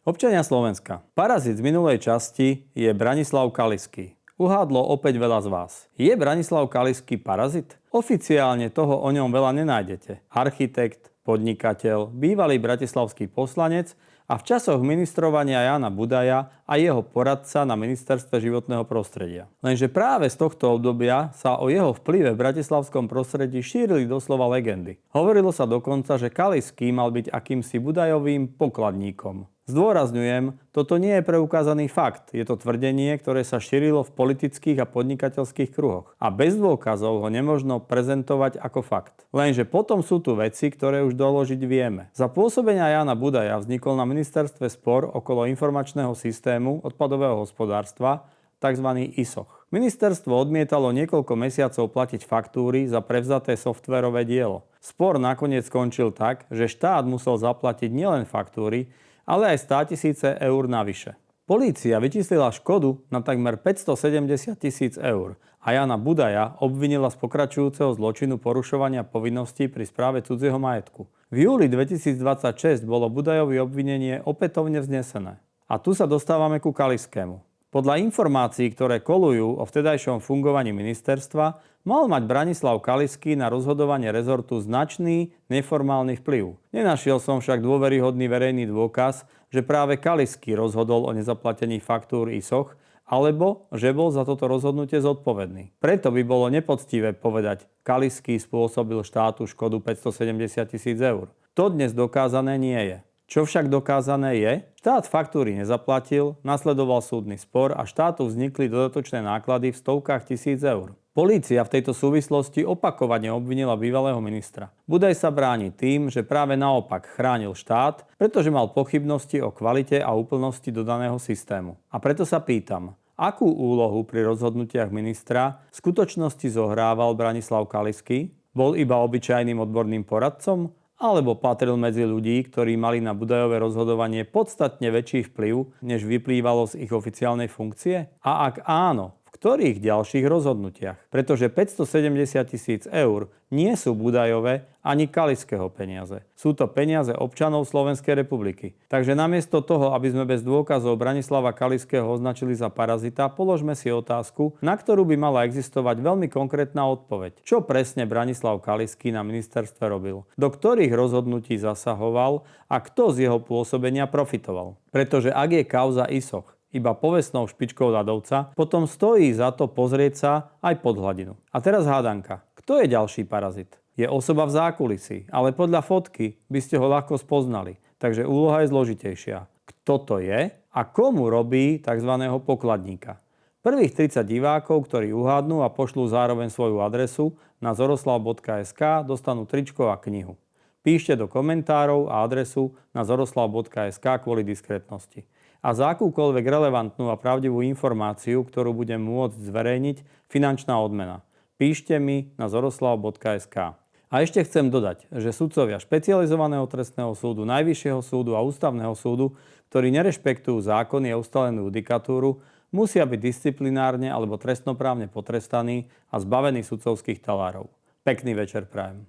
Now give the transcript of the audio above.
Občania Slovenska. Parazit z minulej časti je Branislav Kalisky. Uhádlo opäť veľa z vás. Je Branislav Kalisky parazit? Oficiálne toho o ňom veľa nenájdete. Architekt, podnikateľ, bývalý bratislavský poslanec a v časoch ministrovania Jána Budaja a jeho poradca na ministerstve životného prostredia. Lenže práve z tohto obdobia sa o jeho vplyve v bratislavskom prostredí šírili doslova legendy. Hovorilo sa dokonca, že Kalisky mal byť akýmsi Budajovým pokladníkom. Zdôrazňujem, toto nie je preukázaný fakt. Je to tvrdenie, ktoré sa šírilo v politických a podnikateľských kruhoch. A bez dôkazov ho nemožno prezentovať ako fakt. Lenže potom sú tu veci, ktoré už doložiť vieme. Za pôsobenia Jána Budaja vznikol na ministerstve spor okolo informačného systému odpadového hospodárstva, tzv. ISOCH. Ministerstvo odmietalo niekoľko mesiacov platiť faktúry za prevzaté softverové dielo. Spor nakoniec skončil tak, že štát musel zaplatiť nielen faktúry, ale aj 100 000 eur navyše. Polícia vyčíslila škodu na takmer 570 000 eur a Jána Budaja obvinila z pokračujúceho zločinu porušovania povinností pri správe cudzieho majetku. V júli 2026 bolo Budajovi obvinenie opätovne vznesené. A tu sa dostávame ku Kaliskému. Podľa informácií, ktoré kolujú o vtedajšom fungovaní ministerstva, mal mať Branislav Kalisky na rozhodovanie rezortu značný neformálny vplyv. Nenašiel som však dôveryhodný verejný dôkaz, že práve Kalisky rozhodol o nezaplatení faktúr ISOCH, alebo že bol za toto rozhodnutie zodpovedný. Preto by bolo nepoctivé povedať, Kalisky spôsobil štátu škodu 570 000 eur. To dnes dokázané nie je. Čo však dokázané je, štát faktúry nezaplatil, nasledoval súdny spor a štátu vznikli dodatočné náklady v stovkách tisíc eur. Polícia v tejto súvislosti opakovane obvinila bývalého ministra. Budaj sa bráni tým, že práve naopak chránil štát, pretože mal pochybnosti o kvalite a úplnosti dodaného systému. A preto sa pýtam, akú úlohu pri rozhodnutiach ministra v skutočnosti zohrával Branislav Kalisky? Bol iba obyčajným odborným poradcom? Alebo patril medzi ľudí, ktorí mali na Budajové rozhodovanie podstatne väčší vplyv, než vyplývalo z ich oficiálnej funkcie? A ak áno, v ktorých ďalších rozhodnutiach? Pretože 570 000 eur nie sú Budajové ani Kaliského peniaze. Sú to peniaze občanov Slovenskej republiky. Takže namiesto toho, aby sme bez dôkazov Branislava Kaliského označili za parazita, položme si otázku, na ktorú by mala existovať veľmi konkrétna odpoveď. Čo presne Branislav Kalisky na ministerstve robil? Do ktorých rozhodnutí zasahoval a kto z jeho pôsobenia profitoval? Pretože ak je kauza ISOCH iba povestnou špičkou ľadovca, potom stojí za to pozrieť sa aj pod hladinu. A teraz hádanka. Kto je ďalší parazit? Je osoba v zákulisí, ale podľa fotky by ste ho ľahko spoznali. Takže úloha je zložitejšia. Kto to je a komu robí tzv. Pokladníka? Prvých 30 divákov, ktorí uhádnu a pošlú zároveň svoju adresu na zoroslav.sk, dostanú tričko a knihu. Píšte do komentárov a adresu na zoroslav.sk kvôli diskrétnosti. A za akúkoľvek relevantnú a pravdivú informáciu, ktorú budem môcť zverejniť, finančná odmena. Píšte mi na zoroslav.sk. A ešte chcem dodať, že sudcovia špecializovaného trestného súdu, Najvyššieho súdu a Ústavného súdu, ktorí nerešpektujú zákony a ustalenú judikatúru, musia byť disciplinárne alebo trestnoprávne potrestaní a zbavení sudcovských talárov. Pekný večer prajem.